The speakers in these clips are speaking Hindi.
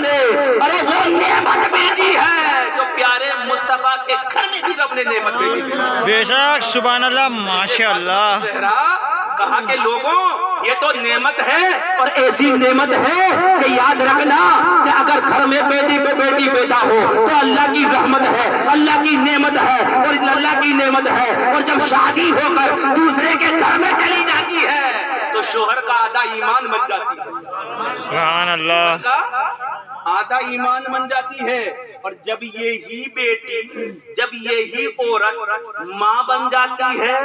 से। अरे वो नेमत भेजी है जो प्यारे मुस्तफा के घर में भी रब ने नेमत भेजी है। बेशक सुभान अल्लाह माशाअल्लाह। कहा के लोगों ये तो नेमत है और ऐसी नेमत है कि याद रखना कि अगर घर में बेटी पे बेटी पैदा हो तो अल्लाह की रहमत है, अल्लाह की नेमत है और अल्लाह की नेमत है। और जब शादी होकर दूसरे के घर में चली जाती है तो शोहर का आधा ईमान बन जाती है, सुभान अल्लाह का आधा ईमान बन जाती है। और जब यही बेटी, जब यही औरत माँ बन जाती है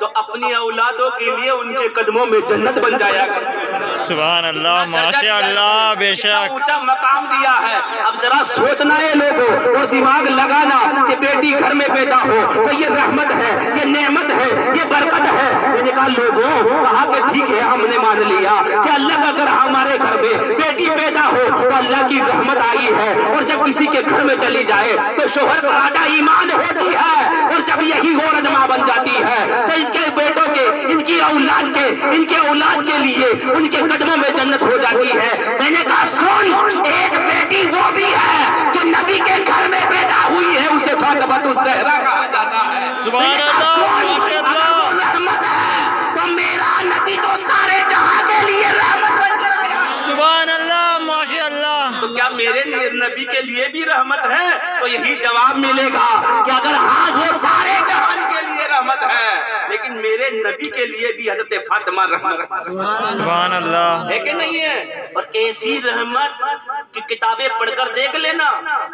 तो अपनी औलादों के लिए उनके कदमों में जन्नत बन जाया करती है। सुभान अल्लाह माशाअल्लाह। बेशक ऊंचा मकाम दिया है। अब जरा सोचना है लोगों और दिमाग लगाना कि बेटी घर में पैदा हो तो ये रहमत है, ये नेमत है, ये बरकत है। मैंने कहा लोगों, कहा कि ठीक है हमने मान लिया कि अल्लाह का अगर हमारे घर में बेटी पैदा हो तो अल्लाह की रहमत आई है। और जब किसी के घर में चली जाए तो शोहर का आधा ईमान होती है। और जब यही औरत माँ बन जाती है तो इनके बेटों के, इनकी औलाद के, इनके औलाद के लिए उनके कदमों में जन्नत हो जाती है। मैंने कहा सुन, एक बेटी वो भी है जो नबी के घर में पैदा हुई है, उसे फातिमातुज़ ज़हरा कहा जाता है। सुभान अल्लाह माशाअल्लाह। रहमत है तो मेरा नबी तो सारे जहां के लिए रहमत बन कर आया। सुभान अल्लाह माशाअल्लाह। तो क्या मेरे नबी के लिए भी रहमत है? तो यही जवाब मिलेगा कि अगर हाँ वो सारे जहान के लिए रहमत है, लेकिन मेरे नबी के लिए भी हजरत फातिमा रहमत है। सुभान अल्लाह। है कि नहीं है? और ऐसी रहमत की किताबें पढ़कर देख लेना।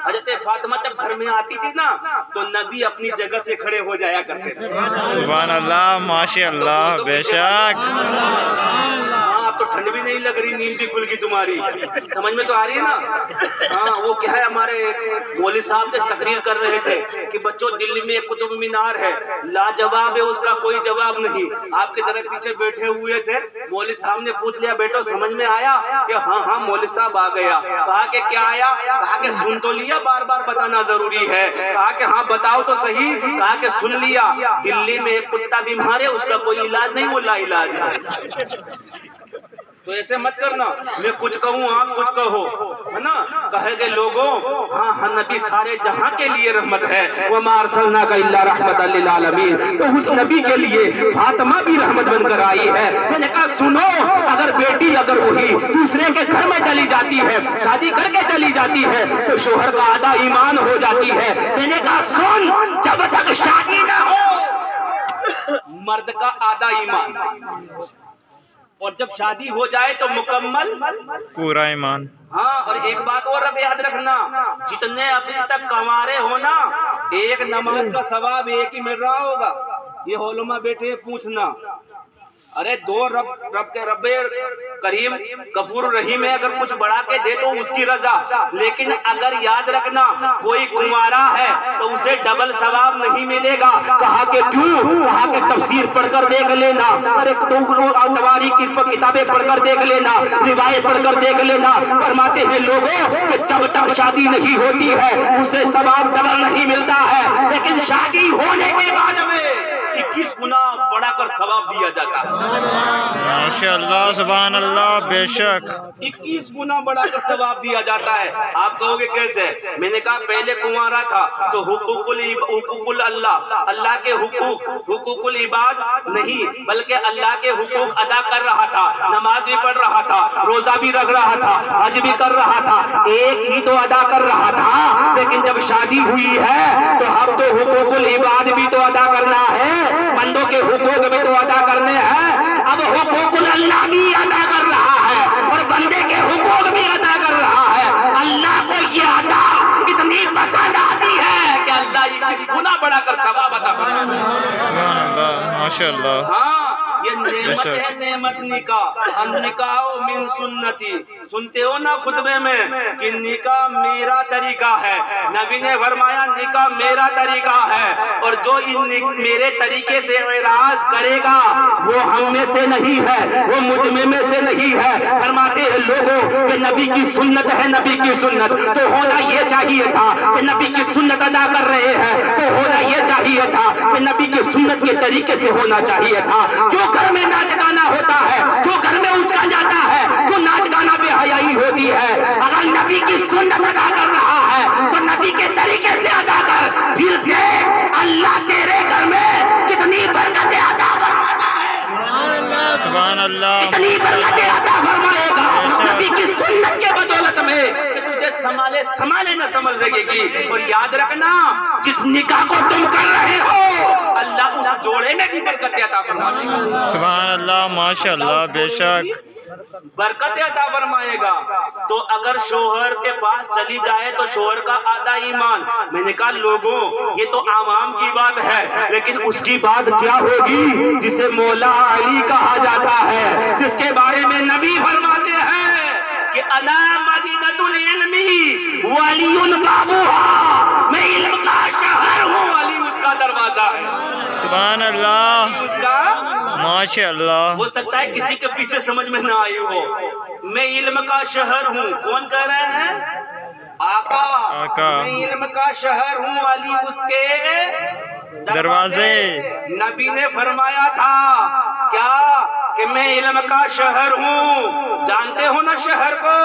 हजरत फातिमा जब घर में आती थी ना तो नबी अपनी जगह से खड़े हो जाया करते थे। सुभान अल्लाह माशाअल्लाह। बेशक आप तो ठंड भी नहीं लग रही, नींद भी खुल गई तुम्हारी, समझ में तो आ रही है ना? हाँ, वो क्या है, हमारे मौलवी साहब ने तकरीर कर रहे थे कि बच्चों दिल्ली में एक कुतुब मीनार है, लाजवाब है, उसका कोई जवाब नहीं। आपकी तरफ पीछे बैठे हुए थे, मौलवी साहब ने पूछ लिया बेटो समझ में आया? कि हाँ हाँ मौलवी साहब आ गया। कहा कि क्या आया? कहा कि सुन तो लिया, बार बार बताना जरूरी है। कहा कि हाँ बताओ तो सही। कहा कि सुन लिया, दिल्ली में एक कुत्ता बीमार है, उसका कोई इलाज नहीं, वो लाइलाज है। तो ऐसे मत करना, मैं कुछ कहूँ आप कुछ कहो, है ना? कहेंगे लोगों हाँ हाँ नबी सारे जहां के लिए रहमत है। वमा अरसलनाका इल्ला रहमतल लिल आलमीन। तो उस नबी के लिए फातिमा भी रहमत बनकर आई है। मैंने कहा सुनो, अगर बेटी अगर वही दूसरे के घर में चली जाती है, शादी करके चली जाती है तो शोहर का आधा ईमान हो जाती है। मैंने कहा सुन, जब तक शादी ना हो मर्द का आधा ईमान, और जब शादी हो जाए तो मुकम्मल पूरा ईमान। हाँ, और एक बात और अब याद रखना, जितने अभी तक कंवारे हो ना, एक नमाज का सवाब एक ही मिल रहा होगा। ये होलमा बेटे पूछना, अरे दो रब के रब्बे करीम गफूर रहीम है, अगर कुछ बढ़ा के दे तो उसकी रजा। लेकिन अगर याद रखना कोई कुंवारा है तो उसे डबल सवाब नहीं मिलेगा। कहा कि क्यों? कहा कि तफसीर पढ़कर देख लेना, अरे तवारी की किताबें पढ़कर देख लेना, रिवायत पढ़कर देख लेना। फरमाते हैं लोगों कि जब तक शादी नहीं होती है उसे सवाब डबल नहीं मिलता है, लेकिन शादी होने के बाद में 21 गुना बढ़ाकर सवाब दिया जाता है। माशाअल्लाह सुभान अल्लाह। बेशक 21 गुना बढ़ाकर सवाब दिया जाता है। आप कहोगे कैसे? मैंने कहा पहले कुंवारा था तो हुकूकुल अल्लाह, अल्लाह के हुकूकुल इबाद नहीं बल्कि अल्लाह के हुकूक अदा कर रहा था, नमाज भी पढ़ रहा था, रोजा भी रख रहा था, हज भी कर रहा था, एक ही तो अदा कर रहा था। लेकिन जब शादी हुई है तो अब तो हुकूकुल इबाद भी तो अदा करना है, बंदों के हुकूक भी तो अदा करने हैं। अब हुकूकुल अल्लाह भी अदा कर रहा है और बंदे के हुकूक भी अदा कर रहा है। अल्लाह को ये अदा इतनी पसंद आती है कि अल्लाह 21 गुना बढ़ाकर सवाब अदा कर रहा है। सुभान अल्लाह माशाअल्लाह। हाँ, ये नेमत है, नेमत निकाह। निकाह मिन सुन्नती, सुनते हो ना खुतबे में कि निकाह मेरा तरीका है। नबी ने फरमाया निकाह मेरा तरीका है, और जो इन मेरे तरीके से इराज करेगा वो हम में से नहीं है, वो मुझ में से नहीं है। फरमाते हैं लोगों कि नबी की सुन्नत है, नबी की सुन्नत तो होना ये चाहिए था कि नबी की सुन्नत अदा कर रहे हैं, तो होना ये चाहिए था कि नबी की सुन्नत के तरीके से होना चाहिए था। क्यों घर में नाच गाना होता है, क्यों घर में उचका जाता है, क्यों नाच गाना बेहयाई होती है? अगर नबी की संभाले न समझ लगेगी। और याद रखना, जिस निकाह को तुम कर रहे हो अल्लाह उस जोड़े में भी बरकत अता फरमाएगा। सुभान अल्लाह, माशाअल्लाह, बेशक बरकत अता फरमाएगा। तो अगर शोहर के पास चली जाए तो शोहर का आधा ईमान। मैंने कहा लोगों, ये तो आवाम की बात है, लेकिन उसकी बात क्या होगी जिसे मौला अली कहा जाता है, जिसके बारे में नबी फरमाते हैं कि अना मदीनतुल इल्मी वलीउल बाबूहा, मैं इल्म का शहर हूँ, अली उसका दरवाजा है। सुभान अल्लाह, उसका माशाअल्लाह। हो सकता है किसी के पीछे समझ में ना आई हो, मैं इल्म का शहर हूँ। कौन कह रहे हैं? आका। मैं इल्म का शहर हूँ, अली उसके दरवाजे। नबी ने फरमाया था क्या कि मैं इल्म का शहर हूँ। जानते हो ना शहर को,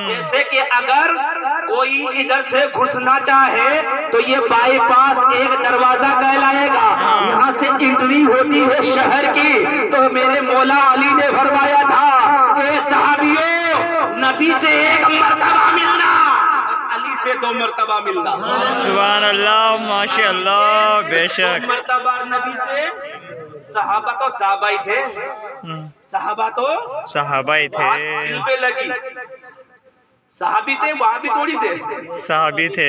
जैसे कि अगर कोई इधर से घुसना चाहे तो ये बाईपास एक दरवाजा कहलाएगा, यहाँ से एंट्री होती है शहर की। तो मेरे मौला अली ने फरमाया था कि सहाबियों, नबी से एक मर्तबा मिलना, अली से 2 मर्तबा मिलना। सुभान अल्लाह, माशाअल्लाह, बेशक। 2 मर्तबा नबी से। सहाबा तो सहाबा ही थे, सहाबा तो सहाबा ही थे, दिल पे लगी। सहाबी थे, वहाँ भी थोड़ी थे, सहाबी थे,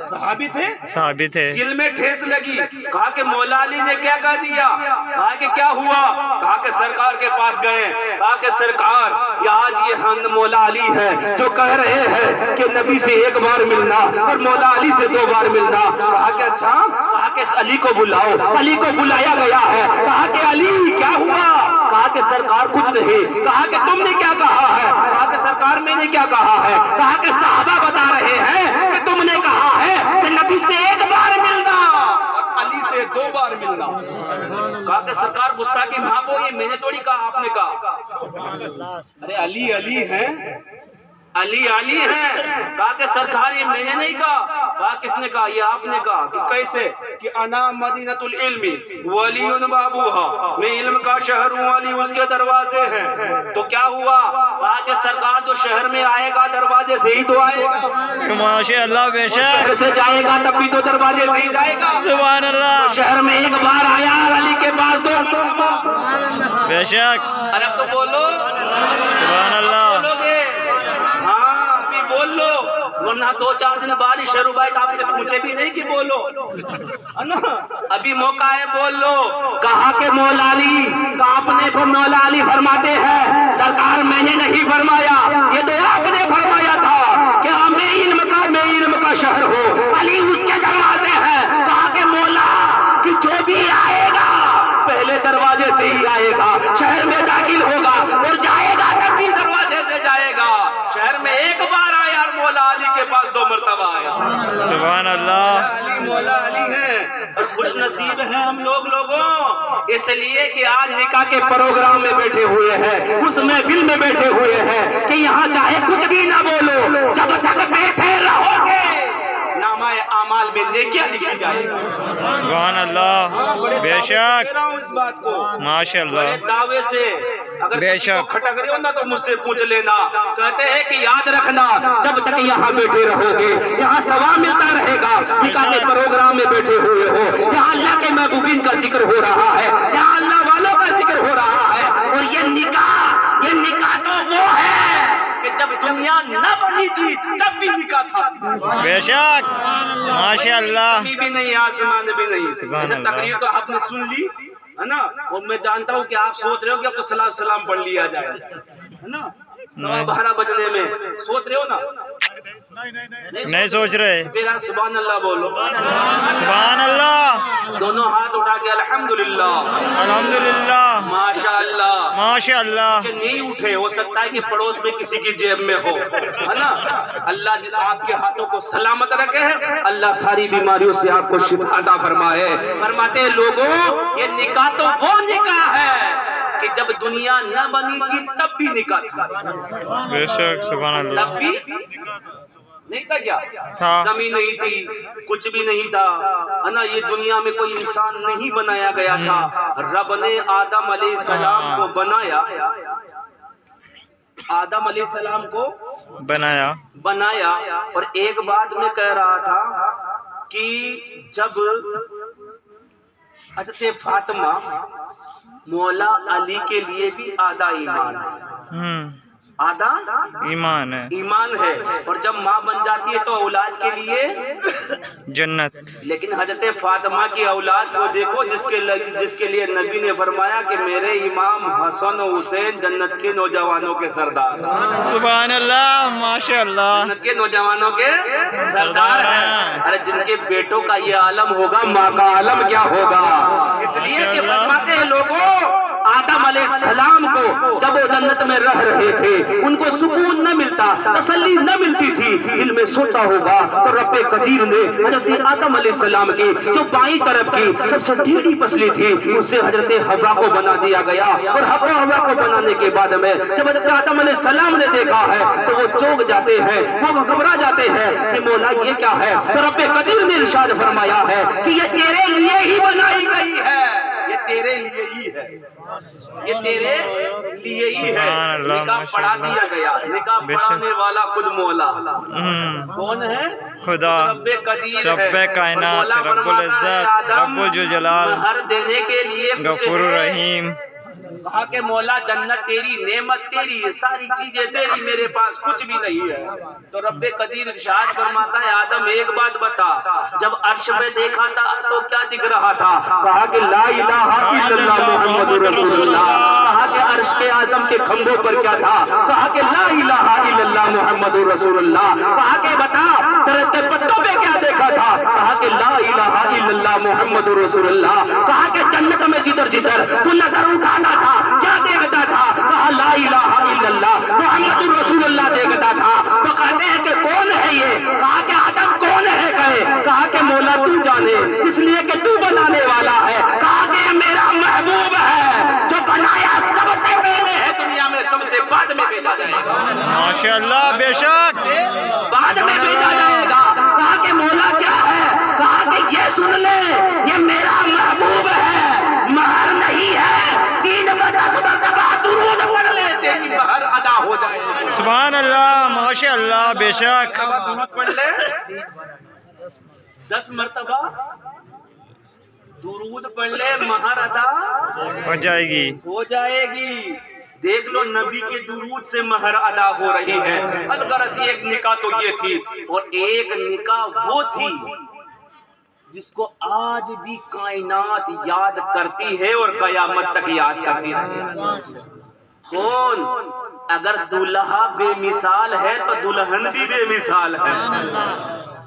सहाबी थे, सहाबी थे। दिल में ठेस लगी। कहा कि मौला अली ने क्या कह दिया? कहा कि क्या हुआ? कहा कि सरकार के पास गए, कहा कि सरकार ये आज ये हम मौला अली है जो कह रहे हैं कि नबी से 1 बार मिलना और मौला अली से 2 बार मिलना। कहा कि अच्छा। कहा कि अली को बुलाओ। अली को बुलाया गया है। कहा कि अली क्या हुआ? कहा कि सरकार कुछ नहीं। कहा कि तुमने क्या कहा है? कहा कि सरकार मैंने क्या कहा है? कहा कि साहबा बता रहे हैं कि तुमने कहा है कि नबी से 1 बार मिलना और अली से 2 बार मिलना। कहा कि सरकार गुस्ताखी माफ हो, ये मैंने थोड़ी कहा, आपने कहा। अरे अली अली है, अली अली है। कहा कि सरकार ये मैंने नहीं कहा। कहा किसने कहा? ये आपने कहा। कि कैसे? कि अना मदीनतुल इल्मी वलीउन बाबूहा, मैं इल्म का शहर हूँ, अली उसके दरवाजे हैं। तो क्या हुआ? कहा कि सरकार तो शहर में आएगा दरवाजे से ही तो आएगा, माशाअल्लाह, बेशक। शहर से जाएगा तब भी तो दरवाजे से ही जाएगा। सुभान अल्लाह। शहर में 1 बार आया, अली के पास 2 बेशक। अरे अब तो बोलो, सुभान अल्लाह। बोलोगे? हाँ अभी बोल लो, वरना 2-4 दिन बाद ही शरूबात आपसे पूछे भी नहीं कि बोलो, है ना? अभी मौका है, बोल लो। कहा के मौला अली का आपने मौला अली फरमाते हैं, सरकार मैंने नहीं फरमाया, ये तो आपने फरमाया था कि मैं इल्म का शहर हूँ, अली उसके दरवाजे हैं। कहा के मौला कि जो भी आएगा पहले दरवाजे से ही आएगा, शहर में दाखिल होगा और जाएगा तब भी दरवाजे से जाएगा। शहर में 1 बार आया, मौला अली के पास 2 मर्तबा आया। सुभान अल्लाह। अली मौला अली है और खुश नसीब है हम लोगों, इसलिए कि आज निकाह के प्रोग्राम में बैठे हुए हैं, उस महफिल में बैठे हुए हैं कि यहाँ चाहे कुछ भी ना बोलो, जब तक बैठे रहोगे नामाए आमाल में नेकियां लिखी जाएगी। सुभान अल्लाह, बेशक। इस बात को माशाअल्लाह, दावे से अगर बेशक। खटक रहे हो ना तो मुझसे पूछ लेना। कहते हैं कि याद रखना, जब तक यहाँ बैठे रहोगे यहाँ सवाब मिलता रहेगा। निकाह के प्रोग्राम में बैठे हुए हो, यहाँ अल्लाह के महबूबीन का जिक्र हो रहा है, यहाँ अल्लाह वालों का जिक्र हो रहा है। और ये निकाह तो वो है कि जब दुनिया न बनी थी तब भी निकाह था। बेशक, माशाअल्लाह। भी नहीं, आसमान भी नहीं। ऐसा तकरीर तो आपने सुन ली, है ना? और मैं जानता हूँ कि आप सोच रहे हो कि अब तो सलाम पढ़ लिया जाए, है ना? 12:15 बजने में सोच रहे हो ना? नहीं सोच रहे। फिर सुभान अल्लाह बोलो। सुभान अल्लाह। दोनों हाथ उठा के अल्हम्दुलिल्लाह, अल्हम्दुलिल्लाह, माशाअल्लाह, माशाअल्लाह। कि नहीं उठे, हो सकता है कि पड़ोस में किसी की जेब में हो, है ना? अल्लाह आपके हाथों को सलामत रखे है, अल्लाह सारी बीमारियों से आपको शिफा अता फरमाए। फरमाते हैं लोगों, ये निकाह तो वो निकाह है कि जब दुनिया न बनी थी तब भी निकाह था। बेशक, सुभान अल्लाह। तब भी नहीं था, क्या था? जमीन नहीं थी, कुछ भी नहीं था, है ना? ये दुनिया में कोई इंसान नहीं बनाया गया था, रब ने आदम अलैहिस्सलाम को बनाया आदम अलैहिस्सलाम को बनाया। और एक बात मैं कह रहा था कि जब हज़रत फातिमा मौला अली के लिए भी आधा ईमान है, आधा ईमान है। और जब माँ बन जाती है तो औलाद के लिए जन्नत। लेकिन हजरत फातिमा की औलाद को देखो जिसके लिए नबी ने फरमाया कि मेरे इमाम हसन और हुसैन जन्नत के नौजवानों के सरदार। सुभान अल्लाह, माशाअल्लाह। जन्नत के नौजवानों के सरदार हैं। अरे जिनके बेटों का ये आलम होगा, माँ का आलम क्या होगा। इसलिए कि फरमाते हैं लोगों, आदम अलैहिस्सलाम को जब वो जन्नत में रह रहे थे उनको सुकून न मिलता, तसल्ली न मिलती थी। दिल में सोचा होगा तो रब्बे कदीर ने हजरत आदम अलैहिस्सलाम की जो बाईं तरफ की सबसे टेढ़ी पसली थी उससे हजरत हव्वा को बना दिया गया। और हव्वा को बनाने के बाद में जब हजरत आदम अलैहिस्सलाम ने देखा है तो वो चौंक जाते हैं, वो घबरा जाते हैं कि मौला ये क्या है। तो रब्बे कदीर ने इरशाद फरमाया है कि ये तेरे लिए ही बनाई गई है, ये तेरे लिए ही है, ये तेरे लिए ही है। निकाह पढ़ा दिया गया, निकाह पढ़ाने वाला खुद मौला। कौन है? खुदा, रब्बे कदीर, रब्बे कायनात, रब्बुल इज्जत, रब्बुल जो जलाल, हर देने के लिए गफूर रहीम। कहा के मौला जन्नत तेरी, नेमत तेरी, ये सारी चीजें तेरी, मेरे पास कुछ भी नहीं है। तो रब्बे कदीर इरशाद फरमाता है, आदम एक बात बता, जब अर्श पे देखा था तो क्या दिख रहा था। कहा कि ला इलाहा इल्लल्लाह मुहम्मदुर रसूलुल्लाह। कहा कि अर्श के आजम के खंभों पर क्या था। कहा कि ला इलाहा इल्लल्लाह मुहम्मदुर रसूलुल्लाह। कहा कि बता दरख्त के पत्तों पे क्या देखा था। कहा कि ला इलाहा इल्लल्लाह मुहम्मदुर रसूलुल्लाह। कहा कि जन्नत में जिधर जिधर तू नजर उठाता था क्या देखता था। कहा ला इलाहा इल्लल्लाह मुहम्मदुर रसूलुल्लाह देखता था। तो कहते हैं कि कौन है ये। कहा कि आदम कौन है कहे। कहा कि मौला तू जाने, इसलिए कि तू बनाने वाला है। कहा कि मेरा महबूब है जो बनाया सबसे पहले है, दुनिया में सबसे बाद में भेजा जाएगा। माशाअल्लाह, बेशक बाद में भेजा जाएगा। कहा कि मौला क्या है। कहा कि ये सुन ले, ये मेरा महबूब है, महर नहीं है। 3 मरतबा दुरूद पढ़ ले, तेरी महर अदा हो जाए। सुभान अल्लाह, माशाअल्लाह, बेशक। दुरूद पढ़ ले, 10 मरतबा दुरूद पढ़ ले, महर अदा हो जाएगी। देख लो नबी के दुरूद से महर अदा हो रही है। अलगरस एक निकाह तो ये थी, और एक निकाह वो थी जिसको आज भी कायनात याद करती है और कयामत तक याद करती है। कौन? अगर दुल्हा बेमिसाल है तो दुल्हन भी बेमिसाल है।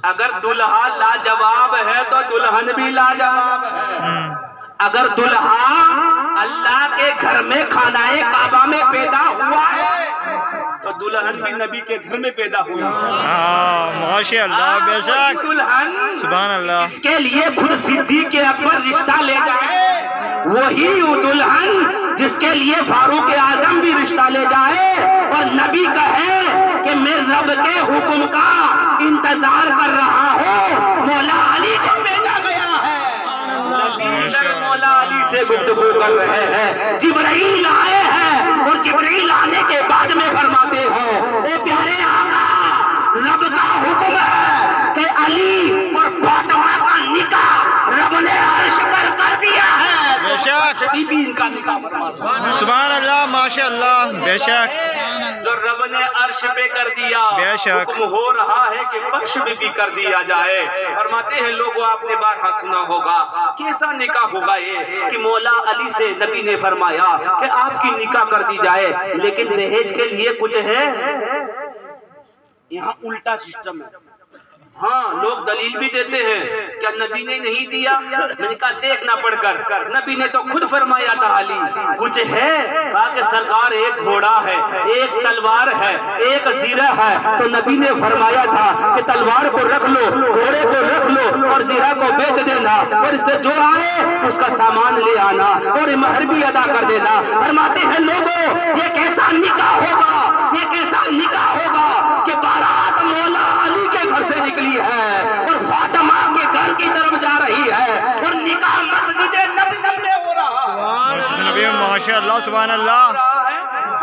अगर दुल्हा लाजवाब है तो दुल्हन भी लाजवाब है। अगर दुल्हा अल्लाह के घर में खानाए काबा में पैदा हुआ है तो दुल्हन भी नबी के घर में पैदा हुई है। माशाअल्लाह, बेशक। दुल्हन सुभान अल्लाह, इसके लिए खुद सिद्दीक़ अकबर रिश्ता ले जाए, वही वो दुल्हन जिसके लिए फारूक आजम भी रिश्ता ले जाए, और नबी कहे कि मैं रब के हुक्म का इंतजार कर रहा हूँ, मौला अली को भेजा गया है। नबी मौला अली से गुफ्तगू कर रहे हैं। जिब्राइल आए हैं, और जिब्राइल आने के बाद में फरमाते हैं, ए प्यारे आका, रब का हुक्म है कि अली और फातिमा का निकाह रब ने अर्श पर कर दिया है। बेशक। बीबी इनका निकाह फरमाता। सुभान अल्लाह, माशाअल्लाह, बेशक। जो रब ने अर्श पे कर दिया, बेशक। हुक्म हो रहा है कि पक्ष में भी कर दिया जाए। फरमाते हैं लोगों, आपने बारहा सुना होगा, कैसा निकाह होगा ये कि मौला अली से नबी ने फरमाया कि आपकी निकाह कर दी जाए, लेकिन दहेज के लिए कुछ है। यहाँ उल्टा सिस्टम है। हाँ, लोग दलील भी देते हैं, क्या नबी ने नहीं दिया। मैंने कहा देखना पड़कर, नबी ने तो खुद फरमाया था अली कुछ है। कहा कि सरकार एक घोड़ा है, एक तलवार है, एक जीरा है। तो नबी ने फरमाया था कि तलवार को रख लो, घोड़े को रख लो, और जीरा को बेच देना, और इससे जो आए उसका सामान ले आना, और महर भी अदा कर देना। फरमाते हैं लोगों, ये कैसा निकाह होगा, ये कैसा निकाह होगा कि बारात मौला अली के घर से निकली है और फातिमा के घर की तरफ जा रही है, और निकाह मस्जिद नबवी में हो रहा है। माशाअल्लाह, सुभान अल्लाह।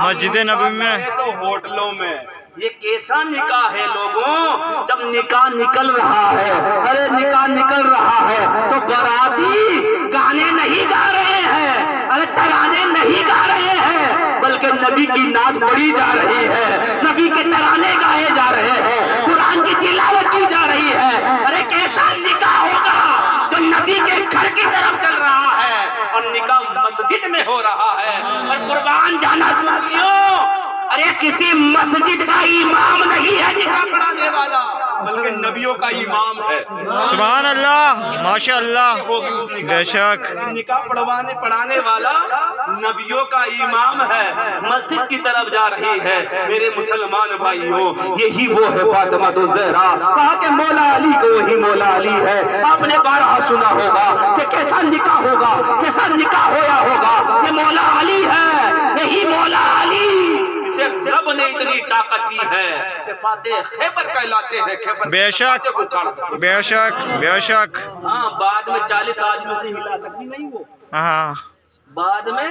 मस्जिद नबी में तो होटलों में। ये कैसा निकाह है लोगों, जब निकाह निकल रहा है, अरे निकाह निकल रहा है तो बाराती गाने नहीं गा रहे हैं, अरे तराने नहीं गा रहे हैं, बल्कि नबी की नात पढ़ी जा रही है, नबी के तराने गाए जा रहे हैं, कुरान की तिलावत की जा रही है। अरे कैसा निकाह होगा जो नबी के घर की तरफ चल रहा है और निकाह मस्जिद में हो रहा है। और कुर्बान जाना सुनियो, अरे किसी मस्जिद का इमाम नहीं है निकाह पढ़ाने वाला, बल्कि नबियों का इमाम है। सुभान अल्लाह, माशाअल्लाह, बेशक निकाह पढ़ाने वाला नबियों का इमाम है, मस्जिद की तरफ जा रही है। मेरे मुसलमान भाइयों, यही वो है फातिमा तो ज़हरा। कहा कि मौला अली को वही मौला अली है। आपने बारहा सुना होगा कि कैसा निकाह होगा, कैसा निकाह होया होगा, ये मौला अली है, यही मौला अली। रब ने इतनी ताकत दी है कि फातेह खैबर कहलाते हैं। खैबर बेशक बेशक बेशक। हाँ, बाद में 40 आदमी से हिला तक भी नहीं वो, हाँ, बाद में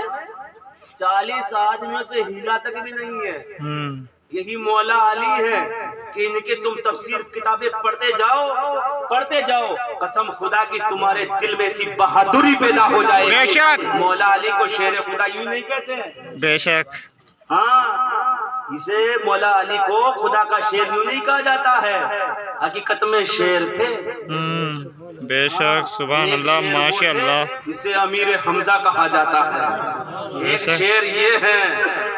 40 आदमियों से हिला तक भी नहीं है। यही मौला अली है कि इनके तुम तफसीर किताबें पढ़ते जाओ, कसम खुदा की तुम्हारे दिल में सी बहादुरी पैदा हो जाएगी। बेशक मौला अली को शेर खुदा यूं नहीं कहते हैं। बेशक, हाँ, इसे मौला अली को खुदा का शेर यूं नहीं कहा जाता है, हकीकत में शेर थे। बेशक, सुभान अल्लाह, माशाअल्लाह। इसे अमीर हमजा कहा जाता है। एक शेर ये है,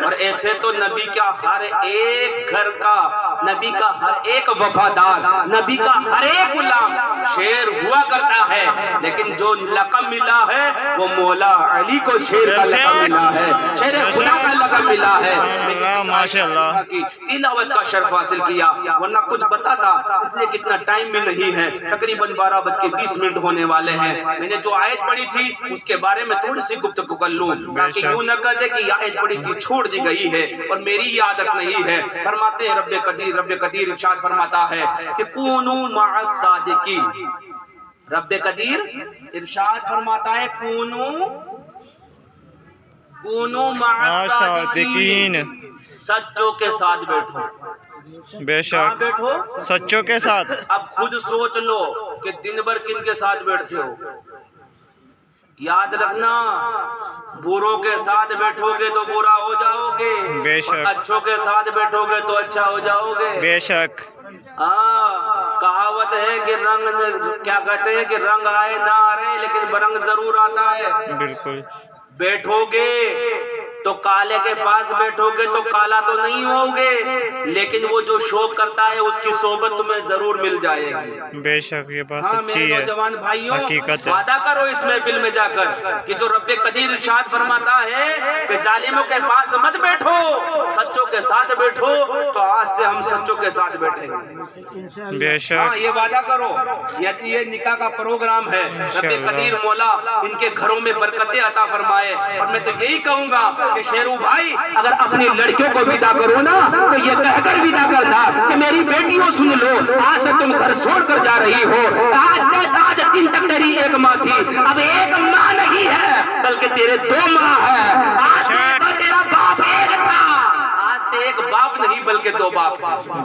और ऐसे तो नबी का हर एक घर का, नबी का हर एक वफादार, नबी का हर एक गुलाम शेर हुआ करता है। लेकिन जो लक़ब मिला है वो मौला अली को शेर का लक़ब मिला है, शेर खुदा का लक़ब मिला है। माशाअल्लाह की तिलावत का शर्फ हासिल किया, वरना कुछ बताता, इसलिए कितना टाइम भी नहीं है, तकरीबन 12:20 होने वाले हैं। मैंने जो आयत पढ़ी थी उसके बारे में थोड़ी सी गुफ्तगू कर लूं, ताकि यूं न कहते कि आयत पढ़ी थी छोड़ दी गई है और मेरी ये आदत नहीं है। फरमाते हैं रब्बे कदीर इरशाद फरमाता है कि कूनू मअस सादिकीन। रब्बे कदीर इरशाद फरमाता है कूनू मअस सादिकीन, सच्चों के साथ बैठो। बेशक, बैठो सच्चों के साथ। अब खुद सोच लो कि दिन भर किन के साथ बैठते हो। याद रखना, बुरों के साथ बैठोगे तो बुरा हो जाओगे, बेशक। अच्छों के साथ बैठोगे तो अच्छा हो जाओगे। बेशक। हाँ, कहावत है कि रंग, क्या कहते हैं कि रंग आए ना आ रहे, लेकिन बरंग जरूर आता है। बिल्कुल। बैठोगे तो काले के पास बैठोगे तो काला तो नहीं होगे, लेकिन वो जो शौक करता है उसकी सोबत तुम्हें जरूर मिल जाएगी। बेशक, ये बात हाँ, सच्ची है, नौजवान भाइयों, हकीकत है। वादा करो इस महफिल में जाकर कि जो रब्बे कदीर इरशाद फरमाता है कि जालिमों के पास मत बैठो, सच्चों के साथ बैठो, तो आज से हम सच्चों के साथ बैठेंगे। बेशक। हाँ, ये वादा करो। ये निकाह का प्रोग्राम है, रब्बे कदीर मौला इनके घरों में बरकतें अता फरमाए। और मैं तो यही कहूँगा कि शेरू भाई, अगर अपनी लड़कियों को विदा करो ना तो ये कहकर विदा करना कि मेरी बेटियों सुन लो, आज से तुम घर छोड़कर जा रही हो। आज दिन तक तेरी एक माँ थी, अब एक माँ नहीं है बल्कि तेरे 2 माँ है। आज से तेरा बाप एक था, आज से एक बाप नहीं बल्कि 2 बाप।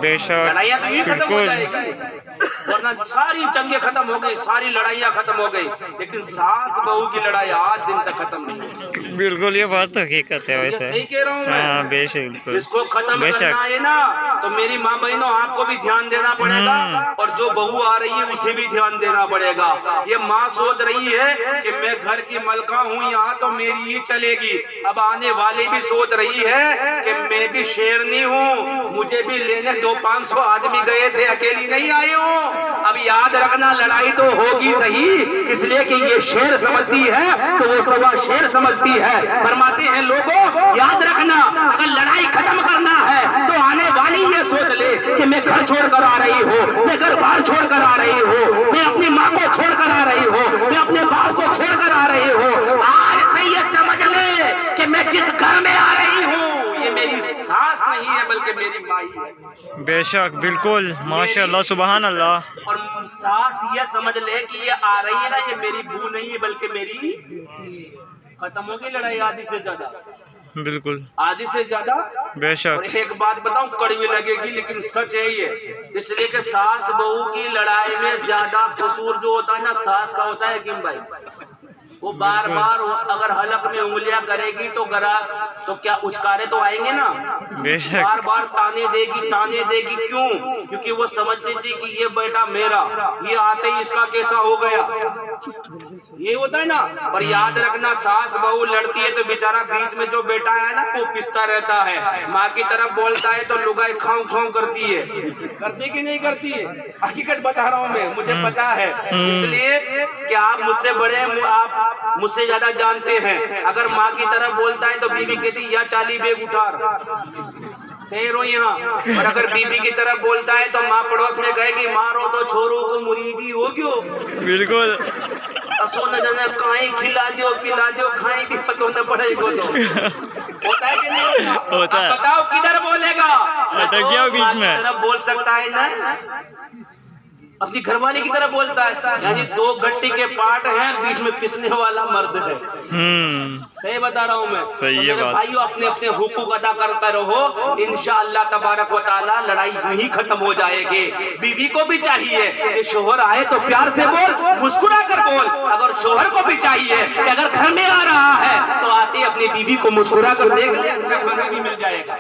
बेशक, लड़ाइयाँ तो ये खत्म हो जाएगी, बिल्कुल। वरना सारी जंगें खत्म हो गई, सारी लड़ाइयाँ खत्म हो गई, लेकिन सास बहू की लड़ाई आज दिन तक खत्म नहीं हुई। बिल्कुल, ये बात तो हकीकत है वैसे। सही कह रहा हूँ मैं। हाँ, बेशक, बिल्कुल। इसको खत्म करना है ना, तो मेरी माँ बहनों आपको भी ध्यान देना पड़ेगा, और जो बहू आ रही है उसे भी ध्यान देना पड़ेगा। ये माँ सोच रही है कि मैं घर की मलका हूँ, यहाँ तो मेरी ही चलेगी। अब आने वाली भी सोच रही है कि मैं भी शेरनी हूँ, मुझे भी लेने 200-500 आदमी गए थे, अकेली नहीं आई हूँ। अब याद रखना, लड़ाई तो होगी सही, इसलिए कि ये शेर समझती है तो वो सवा शेर समझती है। फरमाते हैं लोगों, याद रखना, अगर लड़ाई खत्म करना है तो आने वाली ये सोच ले कि मैं घर छोड़कर आ रही हूँ, मैं घर बार छोड़कर आ रही हूँ, मैं अपनी माँ को छोड़कर आ रही हूँ, मैं अपने बाप को छोड़कर आ रही हूँ। आज से ये समझ ले कि मैं जिस घर में आ रही हूँ ये मेरी सास नहीं है बल्कि मेरी माई है। बेशक, बिल्कुल, माशाअल्लाह, सुभान अल्लाह। और सास ये समझ ले कि ये आ रही है ना, ये मेरी बू नहीं है बल्कि मेरी। खत्म हो गई लड़ाई आधी से ज्यादा। बिल्कुल, आधी से ज्यादा। बेशक। और एक बात बताऊं, कड़वी लगेगी लेकिन सच है ये, इसलिए कि सास बहू की लड़ाई में ज्यादा कसूर जो होता है ना सास का होता है हकीम भाई। वो बार बार अगर हलक में उंगलियां करेगी तो तो क्या उचकारे तो आएंगे ना। बेशक। बार बार ताने देगी। क्यों? क्योंकि वो समझती थी कि ये बेटा मेरा, ये आते ही इसका कैसा हो गया, ये होता है ना। और याद रखना, सास बहू लड़ती है तो बेचारा बीच में जो बेटा है ना वो पिसता रहता है। माँ की तरफ बोलता है तो लुगाई खाऊं खाऊं करती है। करती कि नहीं करती है? हकीकत बता रहा हूँ मैं, मुझे पता है। इसलिए क्या आप मुझसे बड़े, आप मुझसे ज्यादा जानते हैं। अगर माँ की तरफ बोलता है तो बीवी कहती या चाली बेग उठार तेरो यहाँ। और अगर बीबी की तरफ बोलता है तो माँ पड़ोस में कहेगी मारो तो छोरों को मुरीदी हो क्यों। बिल्कुल। असो न जाने काई खिला दो खाई भी पतो न पड़ेगा। होता है कि नहीं होता है? बताओ किधर बोलेगा? अटक गया बीच में। तरफ बोल सकता है ना, अपनी घरवाली की तरफ बोलता है। यानी दो गट्टी के पार्ट हैं, बीच में पिसने वाला मर्द है। सही बता रहा हूँ मैं। सही है बात। भाइयों, अपने अपने हुकूक अदा करता रहो, इंशाअल्लाह तबारक व तआला लड़ाई यहीं खत्म हो जाएगी। बीवी को भी चाहिए कि शोहर आए तो प्यार से बोल, मुस्कुरा कर बोल। अगर शोहर को भी चाहिए कि अगर घर में आ रहा है तो आते अपनी बीवी को मुस्कुरा कर देख ले, अच्छा खाना भी मिल जाएगा।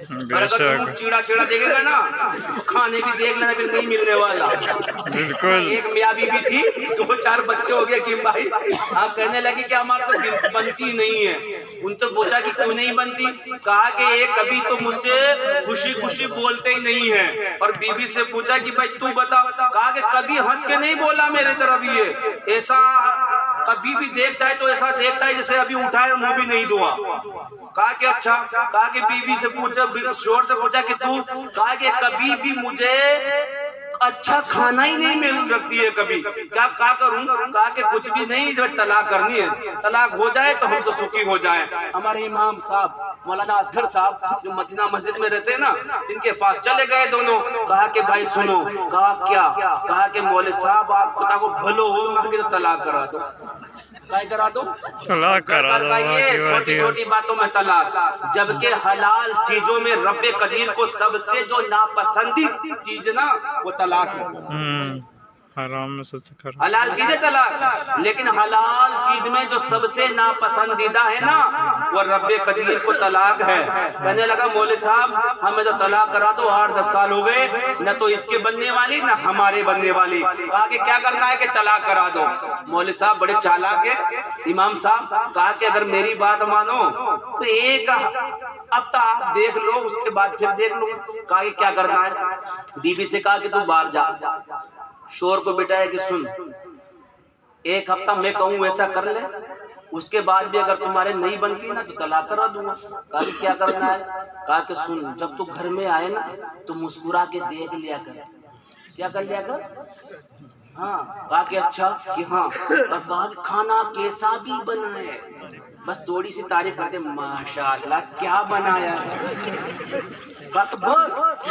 और अगर चिड़ा देखेगा ना तो खाने भी देख लेना, फिर नहीं मिलने वाला। बिल्कुल। एक मियाँ बीबी थी, 2-4 बच्चे हो गए किम भाई। आप कहने लगे कि हमारे तो बनती नहीं है। उनसे पूछा कि क्यों नहीं बनती? कहा कि एक कभी तो मुझसे खुशी बोलते ही नहीं है। और बीबी से पूछा कि भाई तू बता। कहा कि कभी हंस के नहीं बोला मेरे तरफ, ये ऐसा कभी भी देखता है तो ऐसा देखता है जैसे अभी उठाए मुंह भी नहीं धोआ। कहा कि अच्छा। कहा कि बीवी से पूछा, शोर से पूछा कि तू। कहा कि कभी भी मुझे अच्छा खाना ही नहीं मिल रखती है कभी, क्या करूं? कहा कि कुछ भी नहीं, जब तलाक करनी है, तलाक हो जाए तो हम तो सुखी हो जाएं। हमारे इमाम साहब मौलाना असगर साहब जो मदीना मस्जिद में रहते हैं ना, इनके पास चले गए दोनों। कहा कि भाई सुनो। कहा क्या? कहा कि मौलवी साहब आप खुदा को भलो हो, मैं तो तलाक करा दो। क्या करा दो? तलाक करा दो। छोटी छोटी बातों में तलाक, जबकि हलाल चीजों में रब्बे कदीर को सबसे जो नापसंदीदा चीज ना वो तलाक है। हराम में सबसे खराब हलाल चीज है तलाक, लेकिन हलाल चीज में जो सबसे नापसंदीदा है ना वो रब्बे कदीर को तलाक है। कहने लगा मौलवी साहब हमें तो तलाक करा दो, 8-10 साल हो गए, न तो इसके बनने वाली न हमारे बनने वाली। आगे क्या करना है कि तलाक करा दो। मौलवी साहब बड़े चालाक है, इमाम साहब। कहा कि अगर मेरी बात मानो तो एक हफ्ता आप देख लो, उसके बाद फिर देख लो। कहा कि क्या करना है? बीबी से कहा कि तू बाहर जा। शोर को बिठाया कि सुन, एक हफ्ता मैं कहूँ वैसा कर ले, उसके बाद भी अगर तुम्हारे नहीं बनती ना तो तलाक करा दूंगा। कहा कि क्या करना है? कहा कि सुन, जब तू घर में आए ना तो मुस्कुरा के देख लिया कर। क्या कर लिया कर? हाँ। कहा कि अच्छा कि हाँ। और कहा कि खाना कैसा भी बना है, बस थोड़ी सी तारीफ करते, माशाअल्लाह क्या बनाया है। बस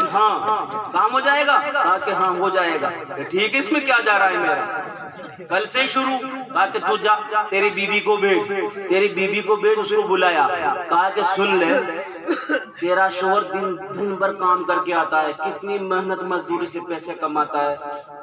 हाँ काम हो जाएगा। कहा कि हाँ हो जाएगा। ठीक है, इसमें क्या जा रहा है मेरा, कल से शुरू। कहा कि तू जा, तेरी बीबी को भेज, उसको बुलाया। कहा कि सुन ले, तेरा शोहर दिन भर काम करके आता है, कितनी मेहनत मजदूरी से पैसे कमाता है।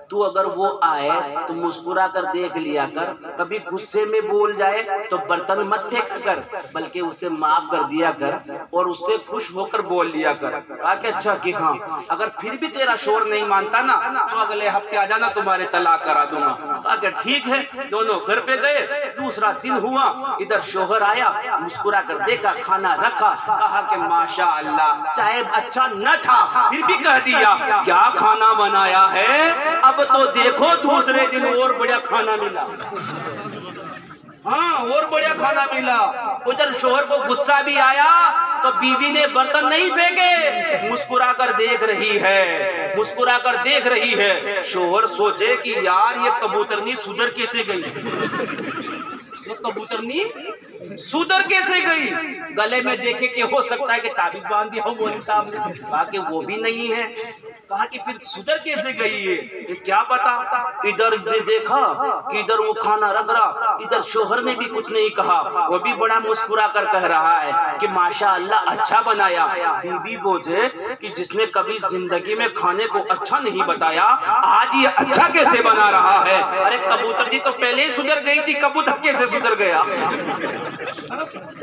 तू अगर वो आए तो मुस्कुरा कर देख लिया कर, कभी गुस्से में बोल जाए तो बर्तन मत फेंक कर, बल्कि उसे माफ कर दिया कर और उससे खुश होकर बोल लिया कर। कहा कि अच्छा कि हाँ। अगर फिर भी तेरा शोहर नहीं मानता ना तो अगले हफ्ते आ जाना, तुम्हारे तलाक करा दूंगा। कहा कि ठीक है। दोनों घर पे गए। दूसरा दिन हुआ, इधर शोहर आया, मुस्कुरा कर देखा, खाना रखा। कहा कि माशाअल्लाह, चाहे अच्छा न था फिर भी कह दिया क्या खाना बनाया है। अब तो देखो दूसरे दिन और बढ़िया खाना मिला। हाँ, और बढ़िया खाना मिला। उधर शोहर को गुस्सा भी आया तो बीवी ने बर्तन नहीं फेंके, मुस्कुरा कर देख रही है। शोहर सोचे कि यार ये कबूतरनी सुधर कैसे गई, गले में देखे कि हो सकता है कि ताबीज बांध दिया हो मौलवी साहब ने। कहा कि वो भी नहीं है। कहा कि फिर सुधर कैसे गई है, ये क्या पता। इधर देखा कि इधर वो खाना रख रहा, इधर शोहर ने भी कुछ नहीं कहा, वो भी बड़ा मुस्कुरा कर कह रहा है कि माशाअल्लाह अच्छा बनाया। बीबी बोझे कि जिसने कभी जिंदगी में खाने को अच्छा नहीं बताया, आज ये अच्छा कैसे बना रहा है। अरे कबूतर जी तो पहले ही सुधर गई थी, कबूतर कैसे सुधर गया।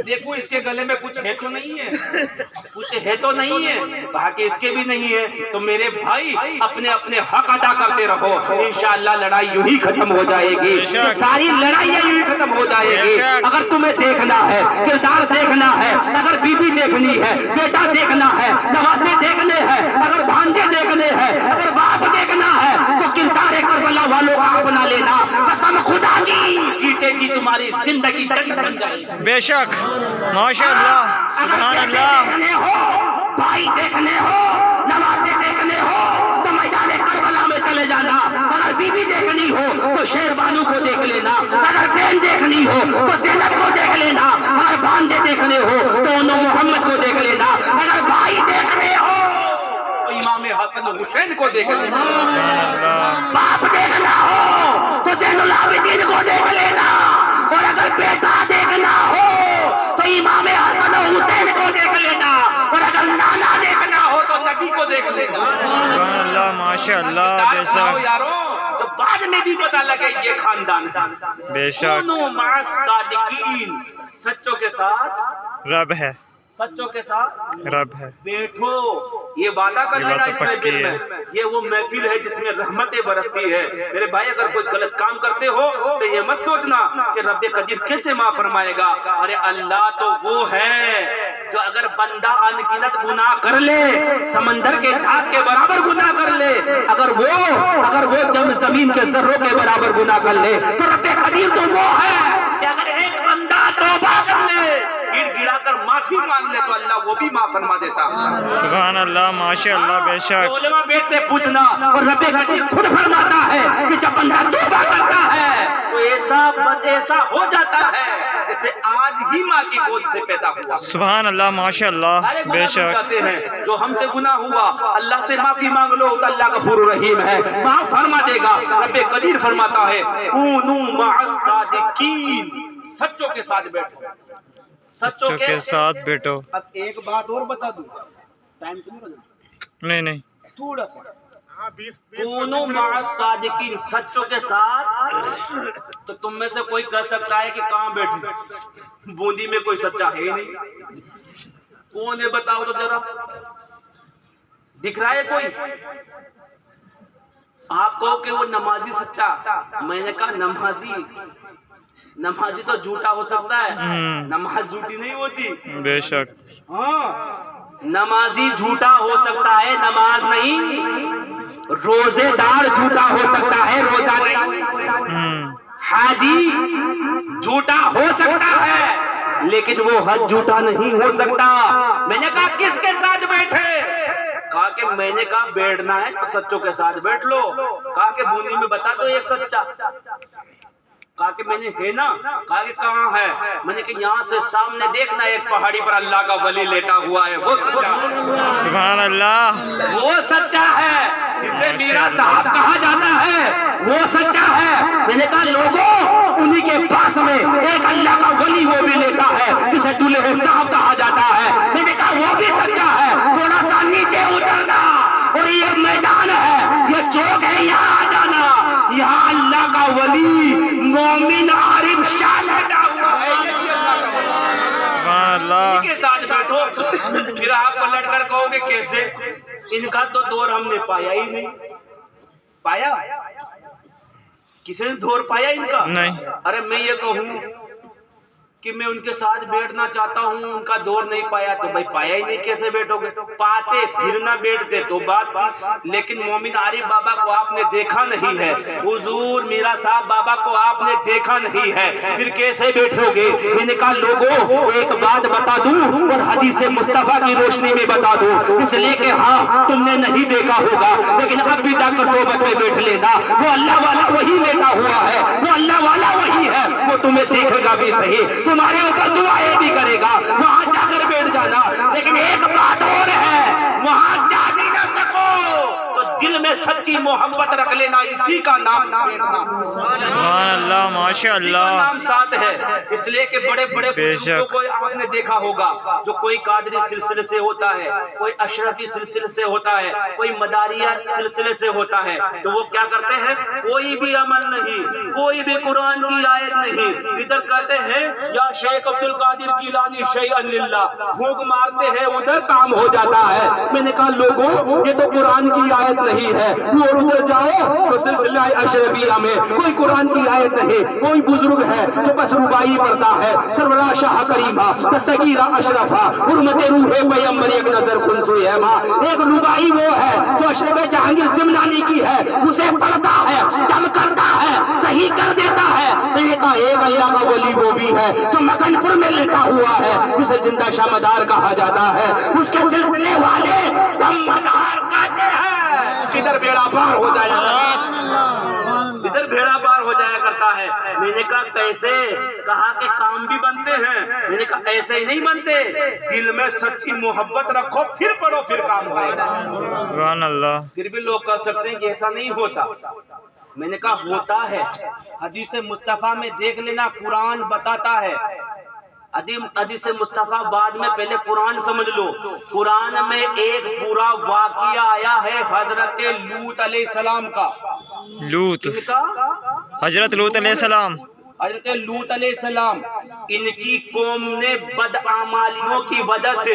देखो इसके गले में कुछ है तो नहीं है, कुछ है तो नहीं है, कहा कि इसके भी नहीं है। तो मेरे भाई अपने अपने हक अदा करते रहो, इंशाअल्लाह लड़ाई यूं ही खत्म हो जाएगी, सारी लड़ाइयाँ यूं ही खत्म हो जाएगी। अगर तुम्हें देखना है, किरदार देखना है, अगर बीवी देखनी है, बेटा देखना है, नवासे देखने हैं, अगर भांजे देखने हैं, अगर बाप देखना है, तो किरदार करबला वालों का अपना लेना, कसम खुदा की जीतेगी तुम्हारी जिंदगी जन्नत बन जाएगी। बेशक माशाअल्लाह सुभान अल्लाह। भाई देखने हो, नवासे देखने हो तो मैदान करबला में चले जाना। अगर बीवी देखनी हो तो शेरबानू को देख लेना, अगर बहन देखनी हो तो ज़ैनब को देख लेना, अगर भांजे देखने हो तो उन्हों मोहम्मद को देख लेना, अगर भाई देखने हो तो इमाम हसन हुसैन को देख लेना, बाप देखना हो तो ज़ैनुल आबिदीन को देख लेना, और अगर बेटा देखना हो तो इमाम हसन हुसैन को देख लेना, और अगर नाना देखना हो तो नबी को देख लेना। सुभान अल्लाह माशाअल्लाह। बेशक यारों तो बाद में भी पता लगे ये खानदान बेशक सादिकीन, सच्चों के साथ रब है, सच्चों के साथ रब है। बैठो, ये वादा कर लेना इस पक्की महफिल है। में, ये वो महफिल है जिसमें रहमतें बरसती है। मेरे भाई अगर कोई गलत काम करते हो तो ये मत सोचना कि रब्बे कदीर कैसे माफ फरमाएगा। अरे अल्लाह तो वो है जो अगर बंदा अनगिनत गुनाह कर ले, समंदर के झाग के बराबर गुनाह कर ले, अगर वो जब जमीन के जर्रों के बराबर गुनाह कर ले, तो रब्बे कदीर तो वो है कि अगर एक बंदा तौबा कर ले, गिड़गिड़ा कर माफी मांग ले, तो अल्लाह वो भी माफ फरमा देता है। सुभान अल्लाह माशाअल्लाह। बेशक उलमा बैठते पूछना, और रब्बे कदीर खुद फरमाता है कि जब बंदा तौबा करता है तो ऐसा हो जाता है जैसे आज ही माँ की गोद से पैदा हुआ। सुभान अल्लाह माशाअल्लाह। बेशक हैं जो हमसे गुनाह हुआ, अल्लाह से माफी मांग लो तो अल्लाह गफूर रहीम है, माफ फरमा देगा। रब्बे कदीर फरमाता है कूनू मअस सादिकीन, सच्चों के साथ बैठो, सच्चों के साथ बैठो। अब एक बात और बता दूं, टाइम तो नहीं बदल, नहीं थोड़ा सा कूनू मअस सादिकीन, सच्चों के साथ। तो तुम में से कोई कह सकता है कि कहाँ बैठे, बूंदी में कोई सच्चा है ही नहीं। कौन है बताओ तो जरा, दिख रहा है कोई? आप कहो कि वो नमाजी सच्चा, मैंने कहा नमाजी तो झूठा हो सकता है, नमाज झूठी नहीं होती। बेशक हाँ, नमाजी झूठा हो सकता है, नमाज नहीं। रोजेदार झूठा हो सकता है, रोजा नहीं। हाजी झूठा हो सकता है, लेकिन वो हज झूठा नहीं हो सकता। मैंने कहा किसके साथ बैठे? कहा कि मैंने कहा बैठना है तो सच्चों के साथ बैठ लो। कहा कि बूंदी में बता दो एक सच्चा। कहा कि मैंने है ना। कहा कि कहाँ है? मैंने कि यहाँ से सामने देखना, एक पहाड़ी पर अल्लाह का वली लेटा हुआ है, वो सच्चा। सुभान अल्लाह, वो सच्चा है, जिसे मीरा साहब कहा जाता है, वो सच्चा है। मैंने कहा लोगों, उन्हीं के पास में एक अल्लाह का वली वो भी लेता है जिसे दूल्हे साहब कहा जाता है। मैंने कहा वो भी सच्चा है। थोड़ा सा नीचे उतरना, और ये मैदान है, ये चौक है, यहाँ आ जाना। यहाँ अल्लाह का वली मोमिन आरिफ शाह बैठा हुआ है। सुभान अल्लाह। के साथ बैठो, फिर आपको लड़कर कहोगे कैसे? इनका तो दौर हमने पाया ही नहीं। पाया? किसी ने दौर पाया इनका? नहीं। अरे मैं ये कहूँ कि मैं उनके साथ बैठना चाहता हूँ, उनका दौर नहीं पाया, तो भाई पाया ही नहीं, कैसे बैठोगे? पाते फिर ना बैठते तो बात थी, लेकिन मोमिन आरिफ बाबा को आपने देखा नहीं है, हुजूर मीरा साहब बाबा को आपने देखा नहीं है, फिर कैसे बैठोगे? मैंने कहा लोगों, एक बात बता दूं और हदीस मुस्तफा की रोशनी में बता दूं, इसलिए कि हाँ तुमने नहीं देखा होगा, लेकिन अब भी जाकर सोबत में बैठ लेना। वो अल्लाह वाला वही लेटा हुआ है, वो अल्लाह वाला वही है, वो तुम्हें देखेगा भी सही, तुम्हारे ऊपर दुआएं भी करेगा। वहां जाकर बैठ जाना। लेकिन एक बात और है, वहां जा भी ना सको तो में सच्ची मोहब्बत रख लेना, इसी का नाम देखना। सुभान अल्लाह, माशाअल्लाह। नाम साथ है, इसलिए कि बड़े बड़े बुजुर्गों को आपने देखा होगा, जो कोई कादरी सिलसिले से होता है, कोई अशरफी सिलसिले से होता है, कोई मदारिया सिलसिले से होता है, तो वो क्या करते हैं, कोई भी अमल नहीं, कोई भी कुरान की आयत नहीं, इधर कहते हैं या शेख अब्दुल कादिर जिलानी शैअन लिल्लाह, फूंक मारते हैं, उधर काम हो जाता है। मैंने कहा लोगों, ये तो कुरान की आयत नहीं है, और उधर जाओ तो सिलसिला अशरफिया में कोई कुरान की आयत नहीं, कोई बुजुर्ग है जो बस रुबाई पढ़ता है, सरवरा शाह करीमा दस्तगीरा अशरफा हुर्मत रूहे पैगंबर एक नजर खुनसुए है मां, एक रुबाई वो है जो अशरफ जहांगीर सिमनानी की है, उसे पढ़ता है, दम करता है, सही कर देता है। मैंने कहा एक अल्लाह का वली वो भी है जो मकनपुर में लेटा हुआ है, जिसे जिंदा शामदार कहा जाता है, उसके सिलसिले वाले दमदार कहते हैं। इधर बेड़ा पार हो जाएगा, इधर भेड़ा पार हो जाया करता है। मैंने कहा कैसे, कहा कि काम भी बनते हैं। मैंने कहा ऐसे ही नहीं बनते, दिल में सच्ची मोहब्बत रखो, फिर पढ़ो, फिर काम होगा। सुभान अल्लाह। फिर भी लोग कह सकते हैं कि ऐसा नहीं होता। मैंने कहा होता है, हदीस मुस्तफा में देख लेना, कुरान बताता है। हदीस मुस्तफा बाद में, पहले कुरान समझ लो। कुरान में एक पूरा वाकिया आया है हजरत लूत अलैहिस्सलाम का। लूत, हजरत लूत अलैहिस्सलाम, हजरत लूत अलैहिस्सलाम, इनकी कौम ने बदआमालियों की वजह से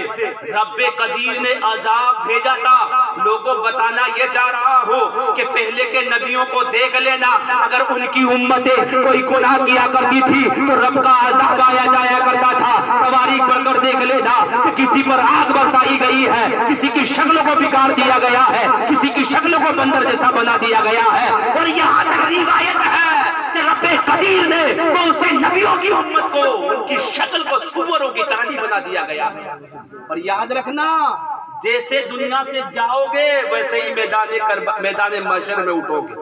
रब्बे कदीर ने अजाब भेजा था। लोगों बताना ये चाह रहा हो कि पहले के नबियों को देख लेना, अगर उनकी उम्मतें कोई गुनाह किया करती थी तो रब का अजाब आया जाया करता था। तवारीख पढ़कर देख लेना कि किसी पर आग बरसाई गई है, किसी की शक्ल को बिगाड़ दिया गया है, किसी की शक्ल को बंदर जैसा बना दिया गया है। और यहाँ तक रिवायत है कि रब्बे कदीर ने तो उसे नबियों की उम्मत को, उनकी शक्ल को सुअरों की तरह ही बना दिया गया है। और याद रखना, जैसे दुनिया से जाओगे वैसे ही मैदान महशर में उठोगे।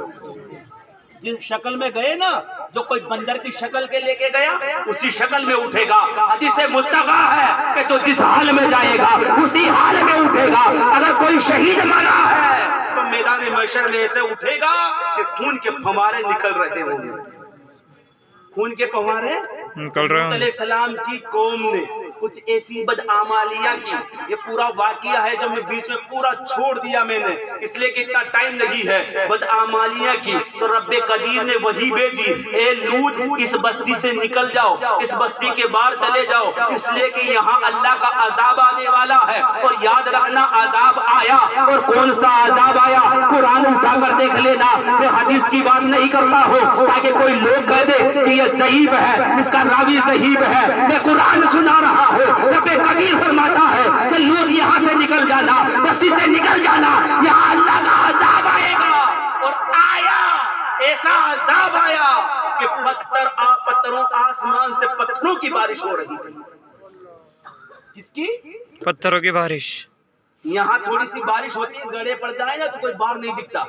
जिस शक्ल में गए ना, जो कोई बंदर की शक्ल के लेके गया, उसी शक्ल में उठेगा। हदीस मुस्तफा है कि तो जिस हाल में जाएगा उसी हाल में उठेगा। अगर कोई शहीद मरा है तो मैदान महशर में ऐसे उठेगा कि खून के फव्वारे निकल रहे होंगे, खून के फव्वारे निकल रहे हैं। सलाम की कौम ने कुछ ऐसी बदआमालियां की। ये पूरा वाकिया है जो मैं बीच में पूरा छोड़ दिया मैंने, इसलिए कि इतना टाइम नहीं है। बदआमालियां की तो रब्बे कदीर ने वही भेजी, ए लूत इस बस्ती से निकल जाओ, इस बस्ती के बाहर चले जाओ, इसलिए कि यहाँ अल्लाह का अजाब आने वाला है। और याद रखना, अजाब आया, और कौन सा अजाब आया कुरान उठाकर देख लेना। मैं हदीस की बात नहीं करता हूँ ताकि कोई लोग कह दे कि ये ज़ईफ है, इसका रावी ज़ईफ है। मैं कुरान सुना रहा हूँ। रब्बे कदीर फरमाता है कि लूत यहाँ से निकल जाना, बस्ती से निकल जाना, यहाँ अल्लाह का अजाब आएगा। और आया, ऐसा अजाब आया कि पत्थरों आसमान से पत्थरों की बारिश हो रही थी। किसकी? पत्थरों की बारिश। यहाँ थोड़ी सी बारिश होती है, गड़े पड़ जाए ना तो कोई बाहर नहीं दिखता।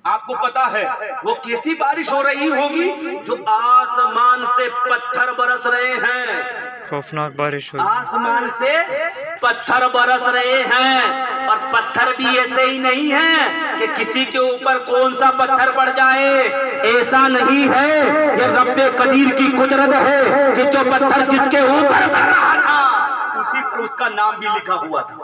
आपको पता है वो कैसी बारिश हो रही होगी? जो आसमान से पत्थर बरस रहे हैं, खौफनाक बारिश हो, आसमान से पत्थर बरस रहे हैं। और पत्थर भी ऐसे ही नहीं है कि किसी के ऊपर कौन सा पत्थर पड़ जाए, ऐसा नहीं है। ये रब्बे कदीर की कुदरत है कि जो पत्थर जिसके ऊपर पड़ रहा था उसी पर उसका नाम भी लिखा हुआ था।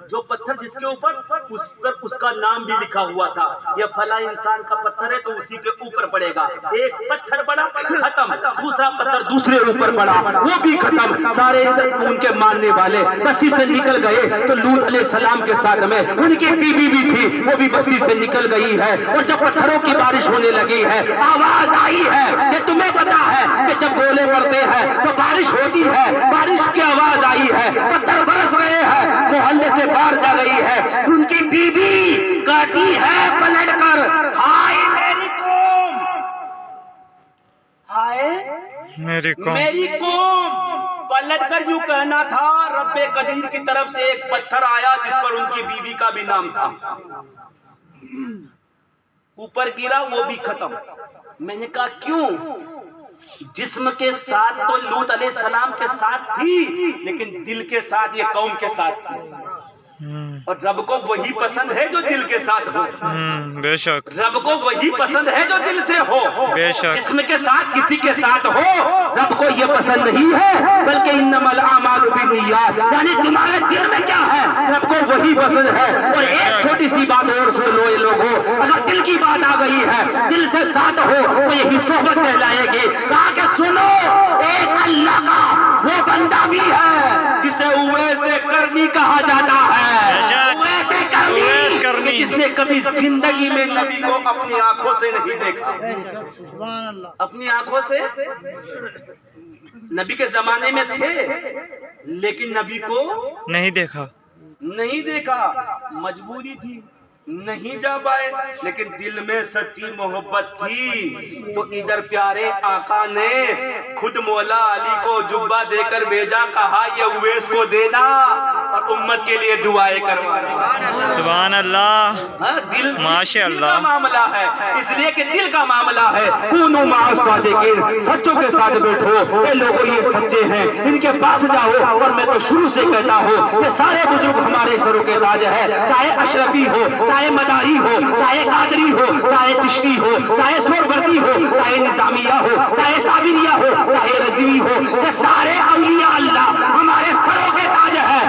जो पत्थर जिसके ऊपर, उस पर उसका नाम भी लिखा हुआ था। यह फला इंसान का पत्थर है तो उसी के ऊपर पड़ेगा। एक पत्थर पड़ा, खत्म। दूसरा पत्थर दूसरे ऊपर पड़ा, वो भी खत्म। सारे उनके मानने वाले बस्ती से निकल गए। तो लूत अलैहिस्सलाम के साथ में उनकी बीवी भी थी, वो भी बस्ती से निकल गई है। और जब पत्थरों की बारिश होने लगी है, आवाज आई है कि तुम्हें पता है कि जब गोले पड़ते हैं तो बारिश होती है। बारिश की आवाज आई है, पत्थर बरस रहे हैं, मोहल्ले से बाहर जा गई है। उनकी बीवी कहती है पलट कर, हाय मेरी कौम, हाय मेरी कौम। पलट कर यूं कहना था, रब्बे कदीर की तरफ से एक पत्थर आया जिस पर उनकी बीवी का भी नाम था। ऊपर गिरा, वो भी खत्म। मैंने कहा क्यों? जिस्म के साथ तो लूत अलैहिस्सलाम के साथ थी, लेकिन दिल के साथ ये कौम के साथ थी। और रब को वही पसंद है जो दिल के साथ हो। बेशक। रब को वही पसंद है जो दिल से हो। बेशक। जिस्म के साथ किसी के साथ हो रब को ये पसंद नहीं है, बल्कि इन्नमल आमालु बिन्नियात, यानी तुम्हारे दिल में क्या है रब को वही पसंद है। और एक छोटी सी बात और सुन लो ये लोगों, अगर दिल की बात आ गई है, दिल से साथ हो तो यही सोहबत कहलाएगी। कहा कि सुनो, एक अल्लाह का वो बंदा भी है जिसे उवैसे करनी कहा जाता है। उवैसे करनी, जिसने कभी जिंदगी में नबी को अपनी आंखों से नहीं देखा। अपनी आंखों से नबी के जमाने में थे, लेकिन नबी को नहीं देखा। मजबूरी थी, नहीं जा पाए, लेकिन दिल में सच्ची मोहब्बत थी। तो इधर प्यारे आका ने खुद मौला अली को जुब्बा देकर भेजा, कहा ये उवैस को देना और उम्मत के लिए दुआएं करवाना। सुभान अल्लाह। दिल माशाअल्लाह का मामला है, इसलिए कि दिल का मामला है। कूनू माअस सादिकीन, सच्चों के साथ बैठो। ये लोगों ये सच्चे हैं, इनके पास जाओ। और मैं तो शुरू से कहता हूँ, ये सारे बुजुर्ग हमारे सरों के ताज है, चाहे अशरफी हो, चाहे मदारी हो, चाहे कादरी हो, चाहे चिश्ती हो, चाहे सोरवर्दी हो, चाहे निजामिया हो, चाहे साबिरिया हो, चाहे रज़वी हो, ये सारे औलिया अल्लाह हमारे सरों के ताज है।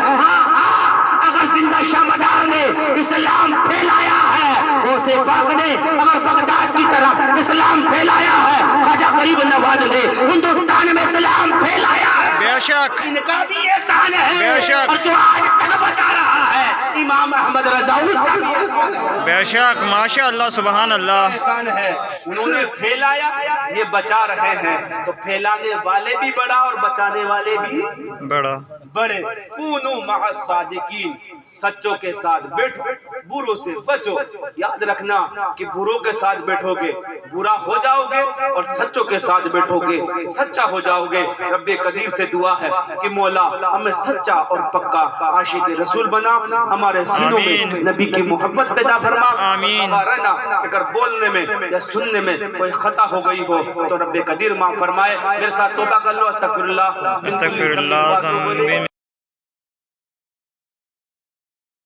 अगर जिंदा शाहमदार ने इस्लाम फैलाया है, गौसे पाक ने अगर बगदाद की तरफ इस्लाम फैलाया है, ख्वाजा गरीब नवाज ने हिंदुस्तान में इस्लाम फैलाया है। बेशक। इनका भी एहसान है। बेशक। और जो आज तक बचा रहा है इमाम अहमद रजा, उसका भी एहसान है। बेशक। माशाअल्लाह। सुभान अल्लाह। एहसान है, उन्होंने फैलाया, ये बचा रहे हैं। तो फैलाने वाले भी बड़ा और बचाने वाले भी बड़ा। बड़े। कूनू मअस सादिकीन, सच्चों के साथ बैठो, बुरों से बचो। याद रखना कि बुरों के साथ बैठोगे बुरा हो जाओगे, और सच्चों के साथ बैठोगे सच्चा हो जाओगे। रब्बे कदीर से दुआ है कि मौला हमें सच्चा और पक्का आशिक रसूल बना, हमारे सीनों में नबी की मोहब्बत पैदा फरमा। आमीन। रहना, अगर बोलने में या सुनने में कोई खता हो गई हो तो रब्बे कदीर माफ फरमाए। मेरे साथ तौबा कर लो। अस्तगफिरुल्लाह।